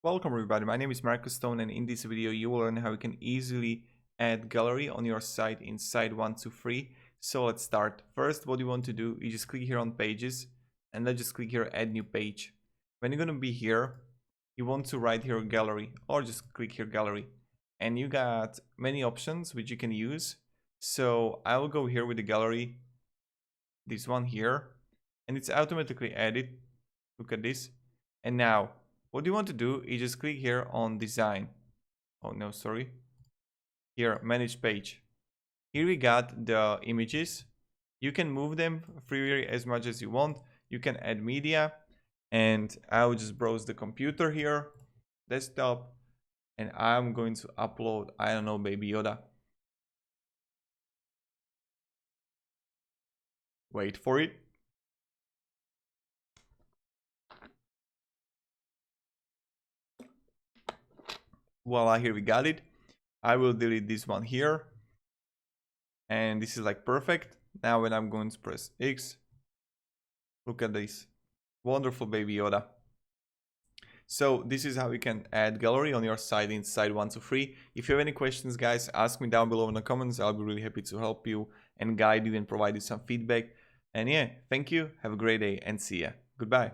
Welcome everybody, my name is Marcus Stone, and in this video you will learn how you can easily add gallery on your site in Site123. So let's start. First, what you want to do, you just click here on pages and then just click here add new page. When you're going to be here, you want to write here gallery or just click here gallery, and you got many options which you can use. So I will go here with the gallery, this one here, and it's automatically added. Look at this. And now what you want to do is just click here on design. Oh no, sorry. Here, manage page. Here we got the images. You can move them freely as much as you want. You can add media, and I will just browse the computer here, desktop, and I'm going to upload, I don't know, Baby Yoda. Wait for it. Voila, here we got it. I will delete this one here, and this is like perfect. Now when I'm going to press X, look at this wonderful Baby Yoda. So this is how you can add gallery on your site in Site123. If you have any questions, guys, ask me down below in the comments. I'll be really happy to help you and guide you and provide you some feedback. And yeah, thank you, have a great day, and see ya. Goodbye.